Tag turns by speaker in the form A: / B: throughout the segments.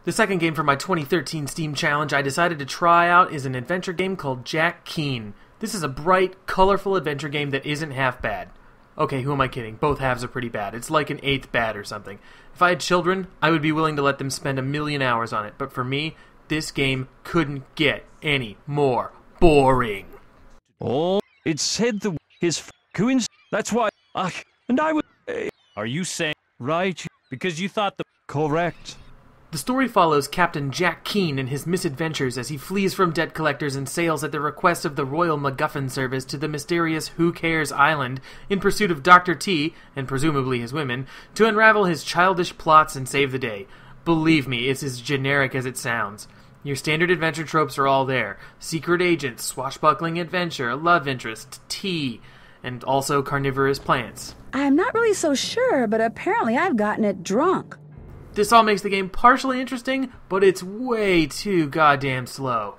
A: The second game for my 2013 Steam Challenge I decided to try out is an adventure game called Jack Keane. This is a bright, colorful adventure game that isn't half bad. Okay, who am I kidding? Both halves are pretty bad. It's like an eighth bad or something. If I had children, I would be willing to let them spend 1,000,000 hours on it, but for me, this game couldn't get any more boring.
B: Oh, it said his coincidence. That's why. And I was. Are you saying right? Because you thought the correct.
A: The story follows Captain Jack Keane and his misadventures as he flees from debt collectors and sails at the request of the Royal MacGuffin Service to the mysterious Who Cares Island in pursuit of Dr. T, and presumably his women, to unravel his childish plots and save the day. Believe me, it's as generic as it sounds. Your standard adventure tropes are all there. Secret agents, swashbuckling adventure, love interest, tea, and also carnivorous plants.
C: I'm not really so sure, but apparently I've gotten it drunk.
A: This all makes the game partially interesting, but it's way too goddamn slow.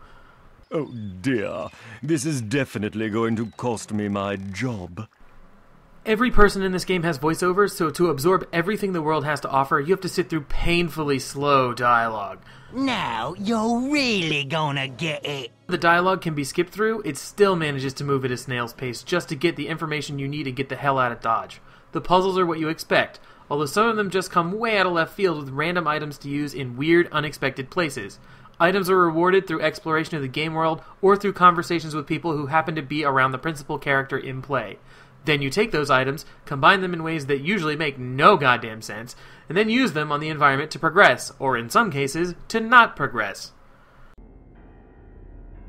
B: Oh dear, this is definitely going to cost me my job.
A: Every person in this game has voiceovers, so to absorb everything the world has to offer, you have to sit through painfully slow dialogue.
D: Now, you're really gonna get it.
A: The dialogue can be skipped through, it still manages to move at a snail's pace just to get the information you need and get the hell out of Dodge. The puzzles are what you expect, although some of them just come way out of left field with random items to use in weird, unexpected places. Items are rewarded through exploration of the game world or through conversations with people who happen to be around the principal character in play. Then you take those items, combine them in ways that usually make no goddamn sense, and then use them on the environment to progress, or in some cases, to not progress.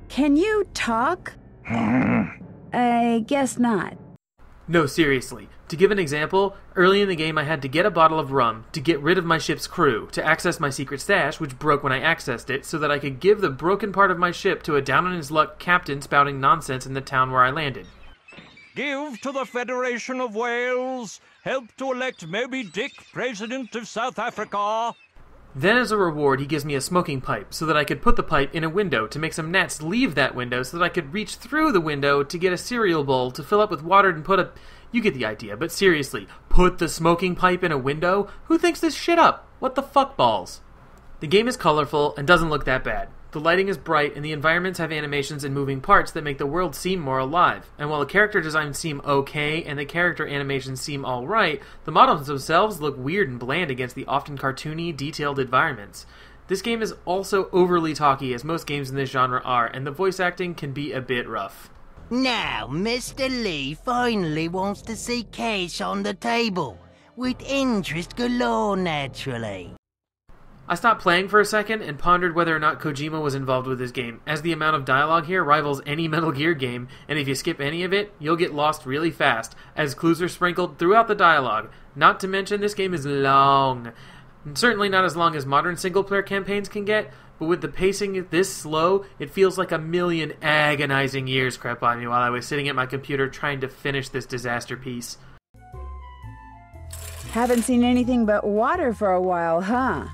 C: Can you talk? I guess not.
A: No, seriously. To give an example, early in the game I had to get a bottle of rum to get rid of my ship's crew, to access my secret stash, which broke when I accessed it, so that I could give the broken part of my ship to a down-on-his-luck captain spouting nonsense in the town where I landed.
B: Give to the Federation of Wales. Help to elect Moby Dick President of South Africa.
A: Then as a reward, he gives me a smoking pipe so that I could put the pipe in a window to make some gnats leave that window so that I could reach through the window to get a cereal bowl to fill up with water and put a... You get the idea, but seriously, put the smoking pipe in a window? Who thinks this shit up? What the fuck balls? The game is colorful and doesn't look that bad. The lighting is bright and the environments have animations and moving parts that make the world seem more alive. And while the character designs seem okay and the character animations seem alright, the models themselves look weird and bland against the often cartoony, detailed environments. This game is also overly talky, as most games in this genre are, and the voice acting can be a bit rough.
D: Now, Mr. Lee finally wants to see cash on the table, with interest galore, naturally.
A: I stopped playing for a second and pondered whether or not Kojima was involved with this game, as the amount of dialogue here rivals any Metal Gear game, and if you skip any of it, you'll get lost really fast, as clues are sprinkled throughout the dialogue. Not to mention, this game is long. And certainly not as long as modern single-player campaigns can get, but with the pacing this slow, it feels like 1,000,000 agonizing years crept by me while I was sitting at my computer trying to finish this disaster piece.
C: Haven't seen anything but water for a while, huh?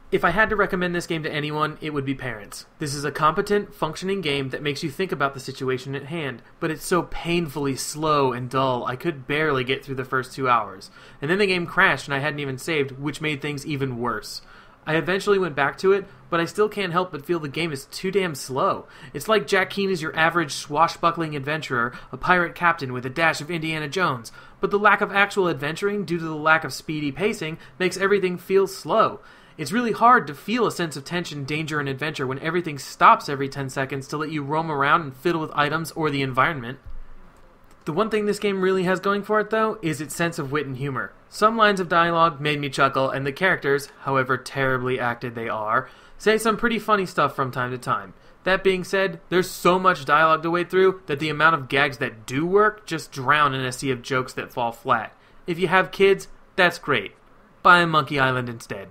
A: If I had to recommend this game to anyone, it would be parents. This is a competent, functioning game that makes you think about the situation at hand, but it's so painfully slow and dull I could barely get through the first 2 hours. And then the game crashed and I hadn't even saved, which made things even worse. I eventually went back to it, but I still can't help but feel the game is too damn slow. It's like Jack Keane is your average swashbuckling adventurer, a pirate captain with a dash of Indiana Jones, but the lack of actual adventuring due to the lack of speedy pacing makes everything feel slow. It's really hard to feel a sense of tension, danger, and adventure when everything stops every 10 seconds to let you roam around and fiddle with items or the environment. The one thing this game really has going for it, though, is its sense of wit and humor. Some lines of dialogue made me chuckle, and the characters, however terribly acted they are, say some pretty funny stuff from time to time. That being said, there's so much dialogue to wade through that the amount of gags that do work just drown in a sea of jokes that fall flat. If you have kids, that's great. Buy Monkey Island instead.